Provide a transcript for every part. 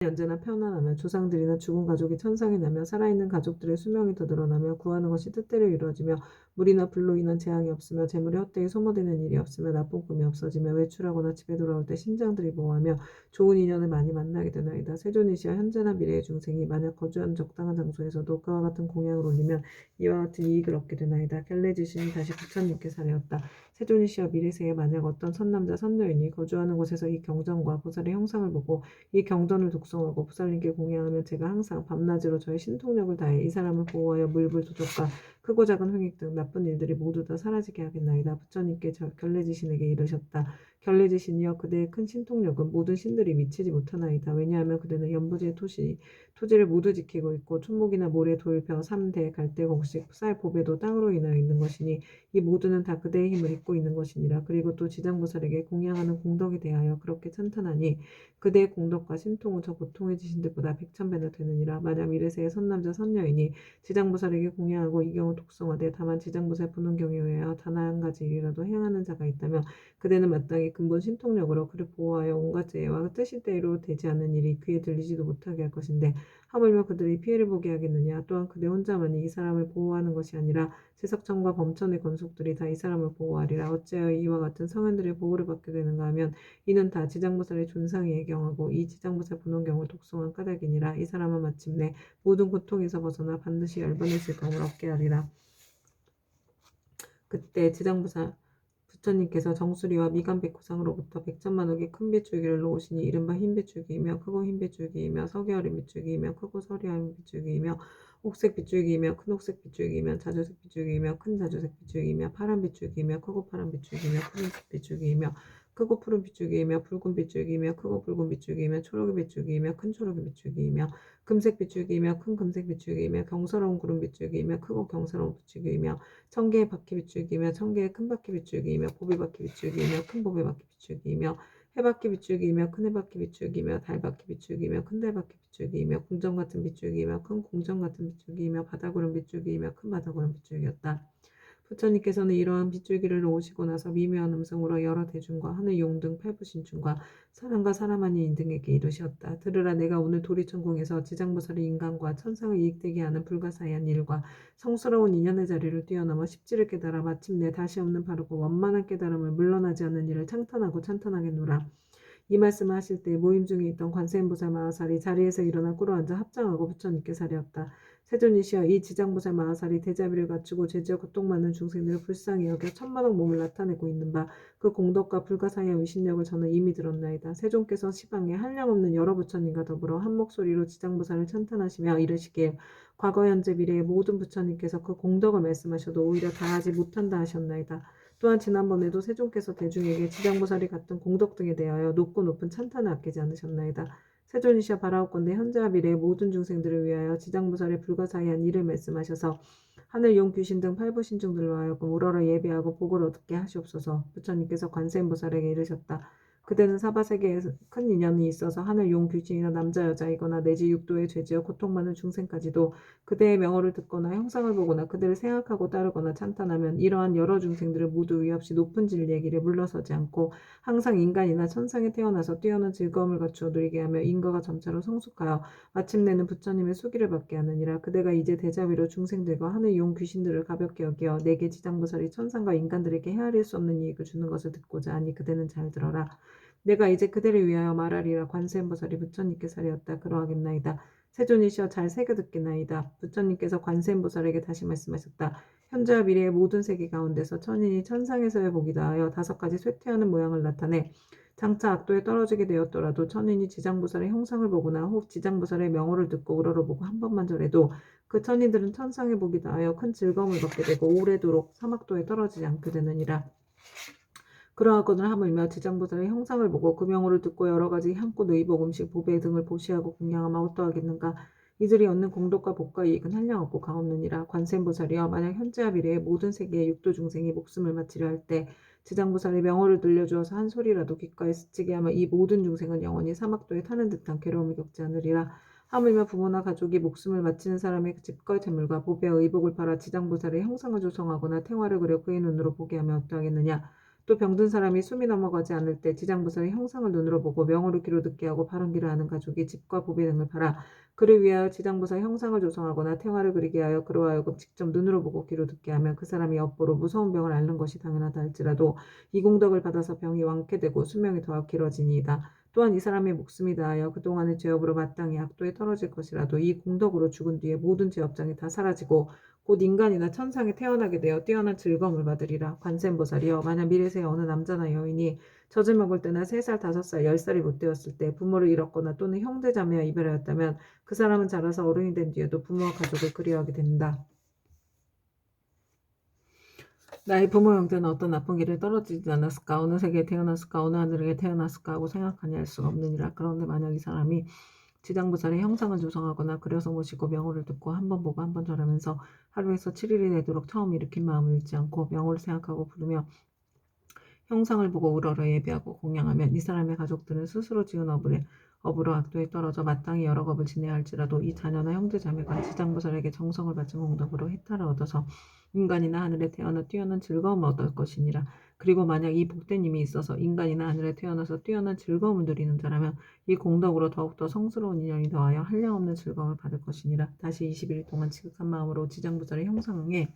언제나 편안하며 조상들이나 죽은 가족이 천상에 나며 살아있는 가족들의 수명이 더 늘어나며 구하는 것이 뜻대로 이루어지며 물이나 불로 인한 재앙이 없으며 재물이 헛되이 소모되는 일이 없으며 나쁜 꿈이 없어지며 외출하거나 집에 돌아올 때 심장들이 보호하며 좋은 인연을 많이 만나게 되나이다. 세존이시여 현재나 미래의 중생이 만약 거주한 적당한 장소에서도 그와 같은 공양을 올리면 이와 같은 이익을 얻게 되나이다. 결례지신이 다시 부처님께 사례었다. 세존이시여 미래세에 만약 어떤 선남자 선녀인이 거주하는 곳에서 이 경전과 보살의 형상을 보고 이 경전을 독송하고 부살님께 공양하면 제가 항상 밤낮으로 저의 신통력을 다해 이 사람을 보호하여 물불 도적과 크고 작은 횡익 등 나쁜 일들이 모두 다 사라지게 하겠나이다. 부처님께 결례지신에게 이르셨다. 결례지신이여 그대의 큰 신통력은 모든 신들이 미치지 못하나이다. 왜냐하면 그대는 연부지의 토지를 모두 지키고 있고 춘목이나 모래, 돌, 벼, 삼대, 갈대, 곡식, 쌀, 보배도 땅으로 인하여 있는 것이니 이 모두는 다 그대의 힘을 입고 있는 것이니라. 그리고 또 지장보살에게 공양하는 공덕에 대하여 그렇게 찬탄하니 그대의 공덕과 신통은 저 보통의 지신들보다 백천배나 되느니라. 만약 미래세의 선남자 선녀이니 지장보살에게 공양하고 이 경우 독성하되 다만 지장보살 보는 경에 의하여 단 한 가지 일이라도 행하는 자가 있다면 그대는 마땅히 근본 신통력으로 그를 보호하여 온갖 죄와 뜻시대로 되지 않는 일이 귀에 들리지도 못하게 할 것인데 하물며 그들이 피해를 보게 하겠느냐. 또한 그대 혼자만이 이 사람을 보호하는 것이 아니라 세석천과 범천의 권속들이 다 이 사람을 보호하리라. 어찌하여 이와 같은 성현들의 보호를 받게 되는가 하면 이는 다 지장보살의 존상이 예경하고 이 지장보살 분원경을 독송한 까닭이니라. 이 사람은 마침내 모든 고통에서 벗어나 반드시 열반의 즐거움을 얻게 하리라. 그때 지장보살 부처님께서 정수리와 미간백호상으로부터 백천만억의 큰 빗줄기를 놓으시니 이른바 흰 빗줄기이며 크고 흰 빗줄기이며 석이 어린 빗줄기이며 크고 설이 어린 빗줄기이며 옥색 빗줄기이며 큰 옥색 빗줄기이며 자주색 빗줄기이며 큰 자주색 빗줄기이며 파란 빗줄기이며 크고 파란 빗줄기이며 푸른 빗줄기이며 크고 푸른 빗줄기이며 붉은 빗줄기이며 크고 붉은 빗줄기이며 초록이 빗줄기이며 큰 초록이 빗줄기이며 금색 빗줄기이며 큰 금색 빗줄기이며 경스러운 구름 빗줄기이며 크고 경스러운 빗줄기이며 천개의 바퀴 빗줄기이며 천개의 큰 바퀴 빗줄기이며 보비 바퀴 빗줄기이며 큰 보비 바퀴 빗줄기이며 해바퀴 빗줄기이며 큰 해바퀴 빗줄기이며 달바퀴 빗줄기이며 큰 달바퀴 빗줄기이며 궁정 같은 빗줄기이며 큰 궁정 같은 빗줄기이며 바다구름 빗줄기이며 큰 바다구름 빗줄기였다. 부처님께서는 이러한 빗줄기를 놓으시고 나서 미묘한 음성으로 여러 대중과 하늘 용 등 팔부신중과 사람과 사람 아닌 등에게 이르셨다. 들으라 내가 오늘 도리천궁에서 지장보살이 인간과 천상을 이익되게 하는 불가사의한 일과 성스러운 인연의 자리를 뛰어넘어 십지를 깨달아 마침내 다시 없는 바르고 원만한 깨달음을 물러나지 않는 일을 창탄하고 찬탄하겠노라. 이 말씀을 하실 때 모임 중에 있던 관세음보살 마하살이 자리에서 일어나 꿇어앉아 합장하고 부처님께 사례었다. 세존이시여 이 지장보살 마하살이 대자비를 갖추고 죄지어 고통 많은 중생들을 불쌍히 여겨 천만억 몸을 나타내고 있는 바 그 공덕과 불가사의한 위신력을 저는 이미 들었나이다. 세존께서 시방에 한량없는 여러 부처님과 더불어 한 목소리로 지장보살을 찬탄하시며 이르시길 과거 현재 미래의 모든 부처님께서 그 공덕을 말씀하셔도 오히려 다하지 못한다 하셨나이다. 또한 지난번에도 세존께서 대중에게 지장보살이 갖던 공덕 등에 대하여 높고 높은 찬탄을 아끼지 않으셨나이다. 세존이시여 바라옵건대 현재와 미래의 모든 중생들을 위하여 지장보살의 불가사의한 일을 말씀하셔서 하늘 용 귀신 등 팔부신중들로 하여금 우러러 예배하고 복을 얻게 하시옵소서. 부처님께서 관세음보살에게 이르셨다. 그대는 사바세계에 큰 인연이 있어서 하늘 용 귀신이나 남자 여자이거나 내지 육도에 죄지어 고통 많은 중생까지도 그대의 명호를 듣거나 형상을 보거나 그들을 생각하고 따르거나 찬탄하면 이러한 여러 중생들을 모두 위없이 높은 진리의 길에 물러서지 않고 항상 인간이나 천상에 태어나서 뛰어난 즐거움을 갖추어 누리게 하며 인과가 점차로 성숙하여 마침내는 부처님의 수기를 받게 하느니라. 그대가 이제 대자비로 중생들과 하늘 용 귀신들을 가볍게 여겨 내게 지장보살이 천상과 인간들에게 헤아릴 수 없는 이익을 주는 것을 듣고자 하니 그대는 잘 들어라. 내가 이제 그대를 위하여 말하리라. 관세음보살이 부처님께 사례었다. 그러하겠나이다. 세존이시여 잘 새겨듣겠나이다. 부처님께서 관세음보살에게 다시 말씀하셨다. 현재와 미래의 모든 세계 가운데서 천인이 천상에서의 복이 다하여 5가지 쇠퇴하는 모양을 나타내 장차 악도에 떨어지게 되었더라도 천인이 지장보살의 형상을 보거나 혹 지장보살의 명호를 듣고 우러러보고 한 번만 절해도 그 천인들은 천상의 복이 다하여 큰 즐거움을 받게 되고 오래도록 사막도에 떨어지지 않게 되느니라. 그러하거늘 하물며 지장보살의 형상을 보고 그 명호를 듣고 여러가지 향꽃 의복 음식 보배 등을 보시하고 공양하면 어떠하겠는가. 이들이 얻는 공덕과 복과 이익은 한량없고 가없느니라. 관세음보살이여 만약 현재와 미래의 모든 세계의 육도 중생이 목숨을 마치려 할 때 지장보살의 명호를 들려주어서 한 소리라도 귓가에 스치게 하면 이 모든 중생은 영원히 사막도에 타는 듯한 괴로움을 겪지 않으리라. 하물며 부모나 가족이 목숨을 마치는 사람의 집과 재물과 보배와 의복을 팔아 지장보살의 형상을 조성하거나 태화를 그려 그의 눈으로 보게 하면 어떠하겠느냐. 또 병든 사람이 숨이 넘어가지 않을 때 지장부살의 형상을 눈으로 보고 명호를 귀로 듣게 하고 바른 길을 아는 가족이 집과 보배 등을 팔아 그를 위하여 지장부사의 형상을 조성하거나 태화를 그리게 하여 그로 하여금 직접 눈으로 보고 귀로 듣게 하면 그 사람이 엿보로 무서운 병을 앓는 것이 당연하다 할지라도 이 공덕을 받아서 병이 완쾌되고 수명이 더욱 길어지니이다. 또한 이 사람의 목숨이 다하여 그동안의 죄업으로 마땅히 악도에 떨어질 것이라도 이 공덕으로 죽은 뒤에 모든 죄업장이 다 사라지고 곧 인간이나 천상에 태어나게 되어 뛰어난 즐거움을 받으리라. 관세음보살이여 만약 미래세의 어느 남자나 여인이 젖을 먹을 때나 3살, 5살, 10살이 못 되었을 때 부모를 잃었거나 또는 형제자매와 이별하였다면 그 사람은 자라서 어른이 된 뒤에도 부모와 가족을 그리워하게 된다. 나의 부모 형제는 어떤 나쁜 길에 떨어지지 않았을까? 어느 세계에 태어났을까? 어느 하늘에 태어났을까? 하고 생각하니 할 수가 없느니라. 그런데 만약 이 사람이 지장부살의 형상을 조성하거나 그려서 모시고 명호를 듣고 한 번 보고 한 번 절하면서 하루에서 7일이 되도록 처음 일으킨 마음을 잃지 않고 명호를 생각하고 부르며 형상을 보고 우러러 예배하고 공양하면 이 사람의 가족들은 스스로 지은 업으로 악도에 떨어져 마땅히 여러 겁을 지내야 할지라도 이 자녀나 형제자매가 지장부살에게 정성을 바친 공덕으로 해탈을 얻어서 인간이나 하늘에 태어나 뛰어난 즐거움을 얻을 것이니라. 그리고 만약 이 복된 힘이 있어서 인간이나 하늘에 태어나서 뛰어난 즐거움을 누리는 자라면 이 공덕으로 더욱더 성스러운 인연이 더하여 한량없는 즐거움을 받을 것이니라. 다시 20일 동안 지극한 마음으로 지장부살의 형상에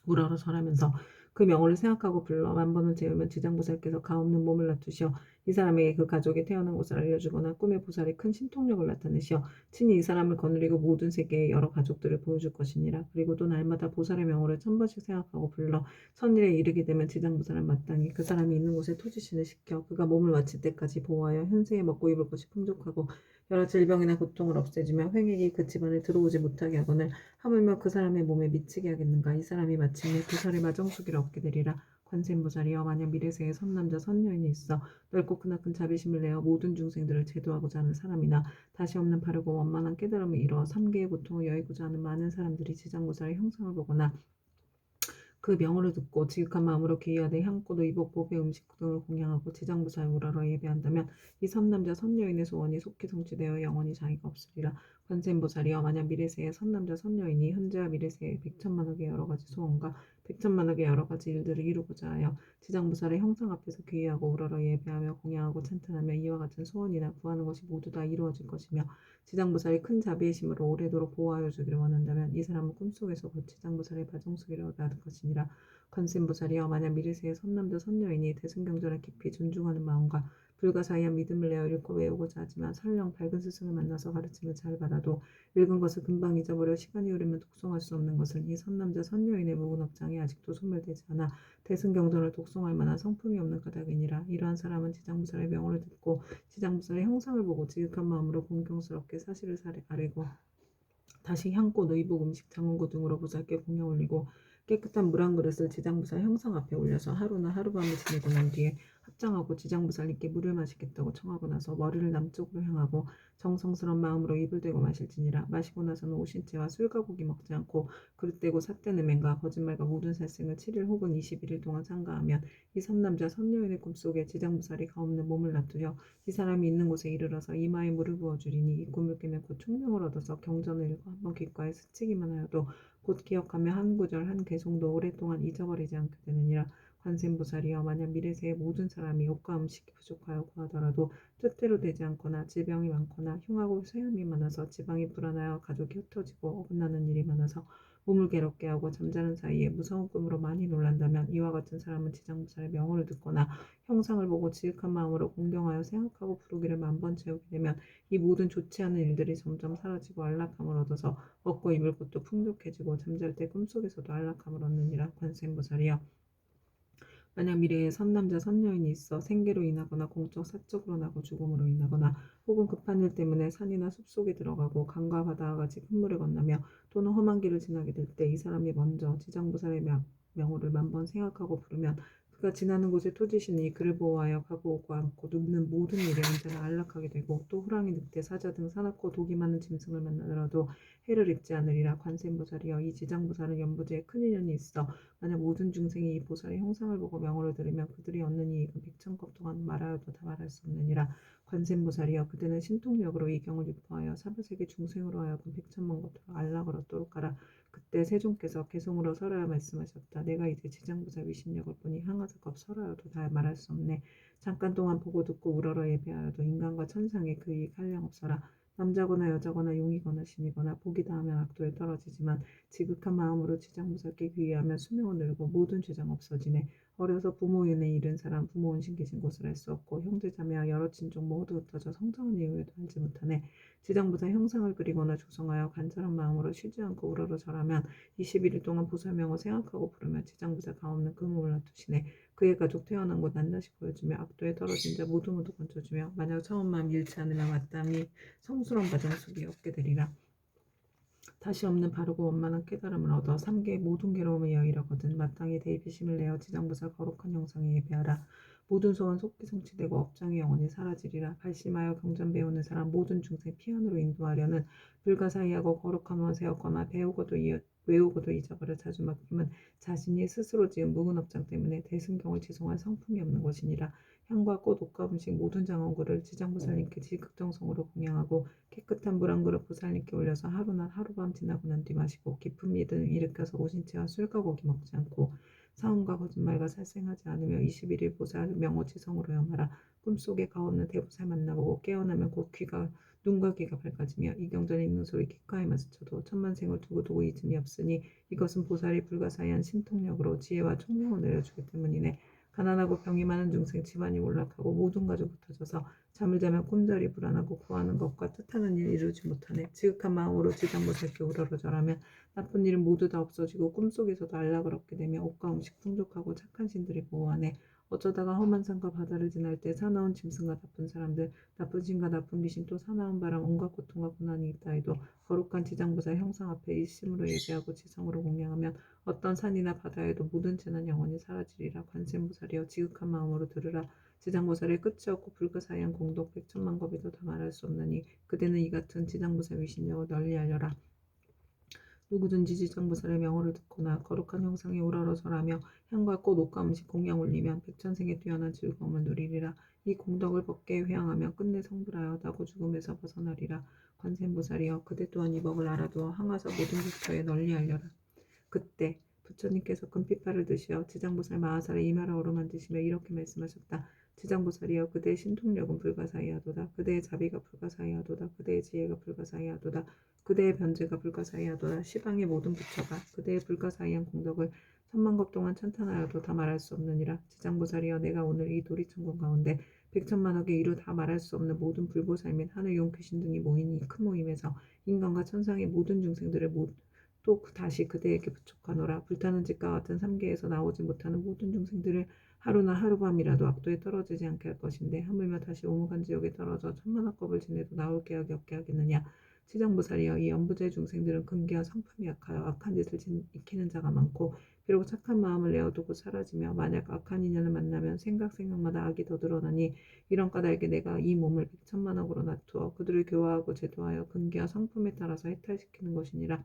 우러러 절하면서 그 명호를 생각하고 불러 만번을 재우면 지장보살께서 가없는 몸을 놔두시어 이 사람에게 그 가족이 태어난 곳을 알려주거나 꿈의 보살이 큰 신통력을 나타내시어 친히 이 사람을 거느리고 모든 세계의 여러 가족들을 보여줄 것이니라. 그리고 또 날마다 보살의 명호를 1000번씩 생각하고 불러 선일에 이르게 되면 지장보살은 마땅히 그 사람이 있는 곳에 토지신을 시켜 그가 몸을 마칠 때까지 보호하여 현세에 먹고 입을 것이 풍족하고 여러 질병이나 고통을 없애주며 횡액이 그 집안에 들어오지 못하게 하거늘 하물며 그 사람의 몸에 미치게 하겠는가. 이 사람이 마침내 보살의 마정수기를 얻게 되리라. 관세음보살이여 만약 미래세에 선남자 선여인이 있어 넓고 크나큰 자비심을 내어 모든 중생들을 제도하고자 하는 사람이나 다시 없는 바르고 원만한 깨달음을 이루어 삼계의 고통을 여의고자 하는 많은 사람들이 지장보살의 형상을 보거나 그 명호를 듣고 지극한 마음으로 귀하되 향고도 이복 보배 음식 등을 공양하고 지장부사에 우러러 예배한다면 이 선남자 선여인의 소원이 속히 성취되어 영원히 자기가 없으리라. 관세음보살이여 만약 미래세에 선남자 선여인이 현재와 미래세에 백천만억의 여러가지 소원과 백천만억의 여러가지 일들을 이루고자 하여 지장부살의 형상 앞에서 귀의하고 우러러 예배하며 공양하고 찬탄하며 이와 같은 소원이나 구하는 것이 모두 다 이루어질 것이며 지장부살이 큰 자비의 심으로 오래도록 보호하여 주기를 원한다면 이 사람은 꿈속에서 곧 지장부살의 바정수기를 얻을 것이니라. 관세음보살이여 만약 미래세의 선남자 선여인이 대승경전을 깊이 존중하는 마음과 불가사의한 믿음을 내어 읽고 외우고자 하지만 설령 밝은 스승을 만나서 가르침을 잘 받아도 읽은 것을 금방 잊어버려 시간이 흐르면 독송할 수 없는 것은 이 선남자 선여인의 묵은 업장이 아직도 소멸되지 않아 대승경전을 독송할 만한 성품이 없는 까닭이니라. 이러한 사람은 지장부살의 명호를 듣고 지장부살의 형상을 보고 지극한 마음으로 공경스럽게 사실을 아뢰고 다시 향꽃, 의복, 음식, 장원고 등으로 보살께 공양 올리고 깨끗한 물 한 그릇을 지장부살 형상 앞에 올려서 하루나 하룻밤을 지내고 난 뒤에 합장하고 지장부살님께 물을 마시겠다고 청하고 나서 머리를 남쪽으로 향하고 정성스러운 마음으로 입을 대고 마실지니라. 마시고 나서는 오신채와 술과 고기 먹지 않고 그릇 대고 삿된 음행과 거짓말과 모든 살생을 7일 혹은 21일 동안 삼가하면 이 선남자 선여인의 꿈속에 지장부살이 가없는 몸을 놔두려 이 사람이 있는 곳에 이르러서 이마에 물을 부어주리니 이 꿈을 깨면 곧 총명을 얻어서 경전을 읽고 한번 귓가에 스치기만 하여도 곧 기억하며 한 구절 한 개송도 오랫동안 잊어버리지 않게 되느니라. 관세음보살이여 만약 미래세의 모든 사람이 옷과 음식이 부족하여 구하더라도 뜻대로 되지 않거나 질병이 많거나 흉하고 쇠함이 많아서 지방이 불안하여 가족이 흩어지고 어긋나는 일이 많아서 몸을 괴롭게 하고 잠자는 사이에 무서운 꿈으로 많이 놀란다면 이와 같은 사람은 지장부살의 명호를 듣거나 형상을 보고 지극한 마음으로 공경하여 생각하고 부르기를 만번 채우게 되면 이 모든 좋지 않은 일들이 점점 사라지고 안락함을 얻어서 먹고 입을 것도 풍족해지고 잠잘 때 꿈속에서도 안락함을 얻느니라. 관세음보살이여 만약 미래에 선남자 선여인이 있어 생계로 인하거나 공적 사적으로 나고 죽음으로 인하거나 혹은 급한 일 때문에 산이나 숲속에 들어가고 강과 바다와 같이 큰 물을 건너며 또는 험한 길을 지나게 될 때 이 사람이 먼저 지장부살의 명호를 만번 생각하고 부르면 그가 지나는 곳에 토지신이 그를 보호하여 가고 오고 않고 눕는 모든 일에 언제나 안락하게 되고 또 호랑이, 늑대, 사자 등 사납고 독이 많은 짐승을 만나더라도 해를 입지 않으리라. 관세음보살이여 이 지장부살은 연부제에 큰 인연이 있어 만약 모든 중생이 이 보살의 형상을 보고 명호를 들으면 그들이 얻는 이익은 백천겁 동안 말하여도 다 말할 수 없느니라. 관세음보살이여 그대는 신통력으로 이경을 유포하여 사바세계 중생으로 하여금 백천만 것으로 안락을 얻도록 하라. 그때 세존께서 개송으로 설하여 말씀하셨다. 내가 이제 지장보살 위신력을 보니 항아사겁 설하여도 다 말할 수 없네. 잠깐 동안 보고 듣고 우러러 예배하여도 인간과 천상에 그 이익 한량없어라. 남자거나 여자거나 용이거나 신이거나 복이 닿으면 악도에 떨어지지만 지극한 마음으로 지장보살께 귀의하면 수명은 늘고 모든 죄장 없어지네. 어려서 부모 은혜 잃은 사람 부모 온신 계신 곳을 알 수 없고 형제자매와 여러 친족 모두 흩어져 성장한 이후에도 알지 못하네. 지장보살 형상을 그리거나 조성하여 간절한 마음으로 쉬지 않고 우러러 절하면 21일 동안 보살명을 생각하고 부르며 지장보살 가없는 그 몸을 놔두시네. 그의 가족 태어난 곳 낱낱이 보여주며 악도에 떨어진 자 모두 건져주며 만약 처음 마음 잃지 않으면 마땅히 성스러운 과정 속에 얻게 되리라. 다시 없는 바르고 원만한 깨달음을 얻어 삼계의 모든 괴로움을 여의려거든 마땅히 대비심을 내어 지장보살 거룩한 형상에 예배하라. 모든 소원 속기 성취되고 업장이 영원히 사라지리라. 발심하여 경전 배우는 사람 모든 중생 피안으로 인도하려는 불가사의하고 거룩한 원세였거나 외우고도 잊어버려 자주 맡김은 자신이 스스로 지은 묵은 업장 때문에 대승경을 지송할 성품이 없는 것이니라. 향과 꽃, 옷과 음식 모든 장원구를 지장보살님께 지극정성으로 공양하고 깨끗한 물 한 그릇 보살님께 올려서 하루밤 지나고 난 뒤 마시고 깊은 믿음을 일으켜서 오신채와 술과 고기 먹지 않고 사움과 거짓말과 살생하지 않으며 21일 보살 명호 지성으로 염하라. 꿈속에 가없는 대보살 만나보고 깨어나면 곧 눈과 귀가 밝아지며 이 경전에 있는 소리 귓가에만 스쳐도 천만생을 두고두고 잊음이 없으니 이것은 보살이 불가사의한 신통력으로 지혜와 총명을 내려주기 때문이네. 가난하고 병이 많은 중생 집안이 몰락하고 모든 가족 흩어져서 잠을 자면 꿈자리 불안하고 구하는 것과 뜻하는 일 이루지 못하네. 지극한 마음으로 지장보살께 우러러 절하면 나쁜 일은 모두 다 없어지고 꿈속에서도 안락을 얻게 되며 옷과 음식 풍족하고 착한 신들이 보호하네. 어쩌다가 험한 산과 바다를 지날 때 사나운 짐승과 나쁜 사람들, 나쁜 신과 나쁜 귀신 또 사나운 바람 온갖 고통과 고난이 있다 해도 거룩한 지장보살 형상 앞에 일심으로 예배하고 지성으로 공양하면 어떤 산이나 바다에도 모든 죄는 영원히 사라지리라. 관세음보살이여 지극한 마음으로 들으라. 지장보살의 끝이 없고 불가사의한 공덕 백천만 겁에도 다 말할 수 없느니 그대는 이 같은 지장보살 위신력을 널리 알려라. 누구든지 지장보살의 명호를 듣거나 거룩한 형상에 우러러 절하며 향과 꽃, 옷과 음식 공양 올리면 백천생의 뛰어난 즐거움을 누리리라. 이 공덕을 법계에 회항하며 끝내 성불하여 나고 죽음에서 벗어나리라. 관세음보살이여 그대 또한 이 법을 알아두어 항아서 모든 국토에 널리 알려라. 그때 부처님께서 금빛발을 드시어 지장보살 마하살의 이마를 어루만드시며 이렇게 말씀하셨다. 지장보살이여 그대의 신통력은 불가사의하도다. 그대의 자비가 불가사의하도다. 그대의 지혜가 불가사의하도다. 그대의 변제가 불가사의하도다. 시방의 모든 부처가 그대의 불가사의한 공덕을 천만겁 동안 찬탄하여도 다 말할 수 없느니라. 지장보살이여 내가 오늘 이 도리천공 가운데 백천만억의 이루 다 말할 수 없는 모든 불보살 및 하늘 용 귀신 등이 모인 이 큰 모임에서 인간과 천상의 모든 중생들을 또 다시 그대에게 부축하노라. 불타는 집과 같은 삼계에서 나오지 못하는 모든 중생들을 하루나 하루밤이라도 악도에 떨어지지 않게 할 것인데 하물며 다시 오무간 지옥에 떨어져 천만악겁을 지내도 나올 계약이 없게 하겠느냐. 지장보살이여 이 연부제 중생들은 근기와 성품이 약하여 악한 짓을 익히는 자가 많고 비록 착한 마음을 내어두고 사라지며 만약 악한 인연을 만나면 생각마다 악이 더 드러나니 이런 까닭에 내가 이 몸을 백천만억으로 낮추어 그들을 교화하고 제도하여 근기와 성품에 따라서 해탈시키는 것이니라.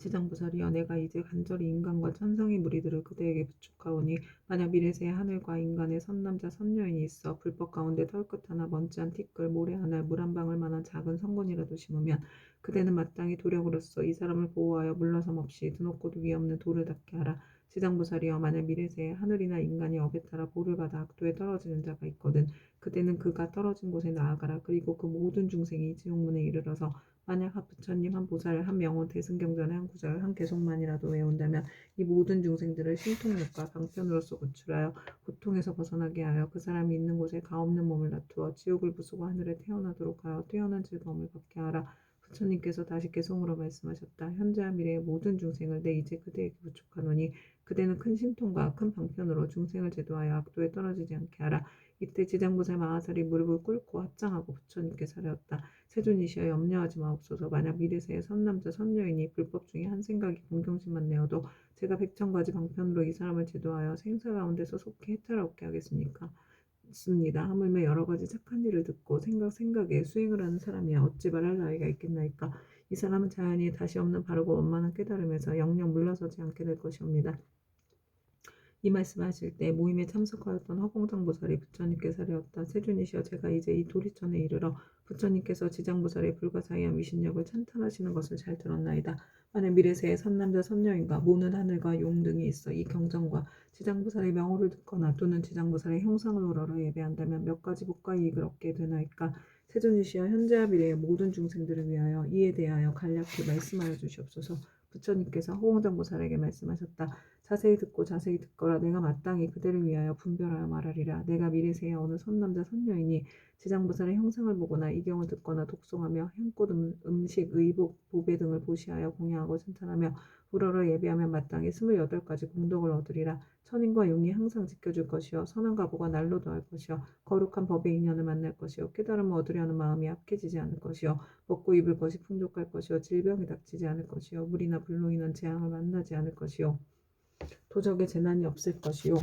지장보살이여 내가 이제 간절히 인간과 천상의 무리들을 그대에게 부축하오니 만약 미래세에 하늘과 인간의 선남자 선여인이 있어 불법 가운데 털끝 하나 먼지한 티끌 모래 하나 물 한 방울 만한 작은 성곤이라도 심으면 그대는 마땅히 도력으로서 이 사람을 보호하여 물러섬 없이 드높고도 위없는 돌을 닦게 하라. 지장보살이여 만약 미래세에 하늘이나 인간이 업에 따라 보를 받아 악도에 떨어지는 자가 있거든 그대는 그가 떨어진 곳에 나아가라. 그리고 그 모든 중생이 지옥문에 이르러서 만약 한 부처님, 한 보살, 한 명호, 대승경전의 한 구절, 한 개송만이라도 외운다면 이 모든 중생들을 신통력과 방편으로서 구출하여 고통에서 벗어나게 하여 그 사람이 있는 곳에 가없는 몸을 놔두어 지옥을 부수고 하늘에 태어나도록 하여 뛰어난 즐거움을 받게 하라. 부처님께서 다시 개송으로 말씀하셨다. 현재와 미래의 모든 중생을 내 이제 그대에게 부축하노니 그대는 큰 신통과 큰 방편으로 중생을 제도하여 악도에 떨어지지 않게 하라. 이때 지장보살 마하살이 무릎을 꿇고 합장하고 부처님께 사려었다. 세존이시여 염려하지 마옵소서. 만약 미래세에 선남자 선여인이 불법 중에 한 생각이 공경심만 내어도 제가 백천가지 방편으로 이 사람을 제도하여 생사 가운데서 속히 해탈 얻게 하겠습니까? 습니다. 하물며 여러 가지 착한 일을 듣고 생각에 수행을 하는 사람이야 어찌 말할 나위가 있겠나이까. 이 사람은 자연히 다시 없는 바르고 원만한 깨달음에서 영영 물러서지 않게 될 것이옵니다. 이 말씀하실 때 모임에 참석하였던 화공장보살이 부처님께 아뢰었다. 세존이시여, 제가 이제 이 도리천에 이르러 부처님께서 지장보살의 불가사의한 위신력을 찬탄하시는 것을 잘 들었나이다. 만약 미래세에 선남자 선녀인가 모는 하늘과 용 등이 있어 이 경전과 지장보살의 명호를 듣거나 또는 지장보살의 형상을 우러러 예배한다면 몇 가지 복과 이익을 얻게 되나이까. 세존이시여, 현재와 미래의 모든 중생들을 위하여 이에 대하여 간략히 말씀하여 주시옵소서. 부처님께서 화공장보살에게 말씀하셨다. 자세히 듣고 자세히 듣거라. 내가 마땅히 그대를 위하여 분별하여 말하리라. 내가 미래세에 어느 선남자 선녀이니 지장보살의 형상을 보거나 이경을 듣거나 독송하며 향꽃 음식 의복 보배 등을 보시하여 공양하고 칭찬하며 우러러 예배하며 마땅히 28가지 공덕을 얻으리라. 천인과 용이 항상 지켜줄 것이요 선한 가보가 날로 더할 것이요 거룩한 법의 인연을 만날 것이요 깨달음을 얻으려 하는 마음이 약해지지 않을 것이요 먹고 입을 것이 풍족할 것이요 질병이 닥치지 않을 것이요 물이나 불로 인한 재앙을 만나지 않을 것이요 도적의 재난이 없을 것이요